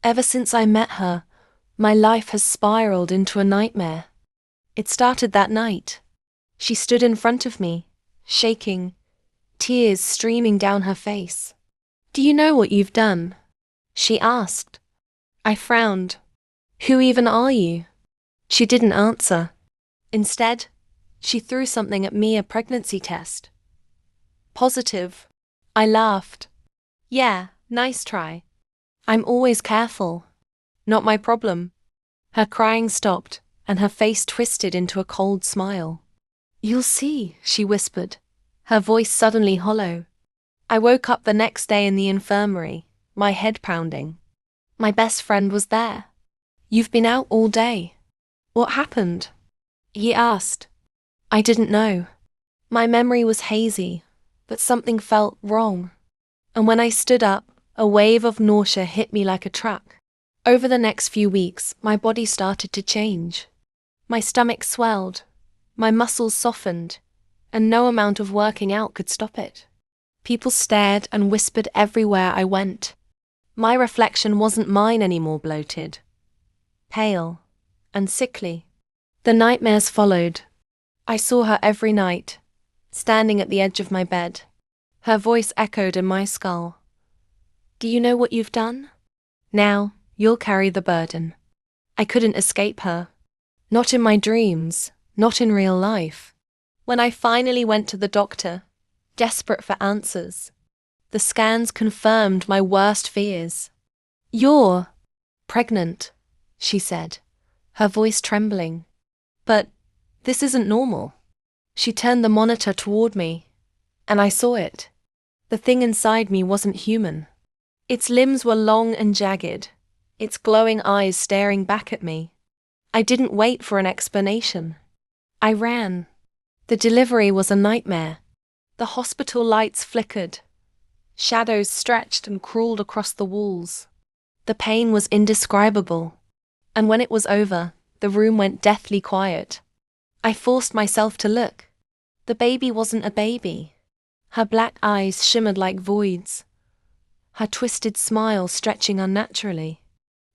Ever since I met her, my life has spiraled into a nightmare. It started that night. She stood in front of me, shaking, tears streaming down her face. "Do you know what you've done?" she asked. I frowned. "Who even are you?" She didn't answer. Instead, she threw something at me, a pregnancy test. Positive. I laughed. "Yeah, nice try. I'm always careful. Not my problem." Her crying stopped, and her face twisted into a cold smile. "You'll see," she whispered, her voice suddenly hollow. I woke up the next day in the infirmary, my head pounding. My best friend was there. "You've been out all day. What happened?" he asked. I didn't know. My memory was hazy, but something felt wrong. And when I stood up, a wave of nausea hit me like a truck. Over the next few weeks, my body started to change. My stomach swelled, my muscles softened, and no amount of working out could stop it. People stared and whispered everywhere I went. My reflection wasn't mine anymore, bloated, pale, and sickly. The nightmares followed. I saw her every night, standing at the edge of my bed. Her voice echoed in my skull. "Do you know what you've done? Now, you'll carry the burden." I couldn't escape her. Not in my dreams, not in real life. When I finally went to the doctor, desperate for answers, the scans confirmed my worst fears. "You're pregnant," she said, her voice trembling. "But this isn't normal." She turned the monitor toward me, and I saw it. The thing inside me wasn't human. Its limbs were long and jagged, its glowing eyes staring back at me. I didn't wait for an explanation. I ran. The delivery was a nightmare. The hospital lights flickered. Shadows stretched and crawled across the walls. The pain was indescribable. And when it was over, the room went deathly quiet. I forced myself to look. The baby wasn't a baby. Her black eyes shimmered like voids, her twisted smile stretching unnaturally.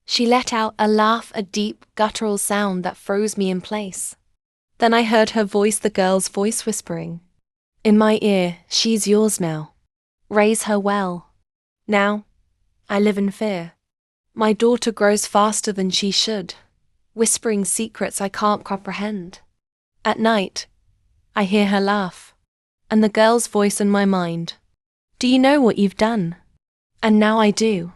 She let out a laugh, a deep, guttural sound that froze me in place. Then I heard her voice, the girl's voice, whispering in my ear, "She's yours now. Raise her well." Now, I live in fear. My daughter grows faster than she should, whispering secrets I can't comprehend. At night, I hear her laugh, and the girl's voice in my mind. "Do you know what you've done?" And now I do.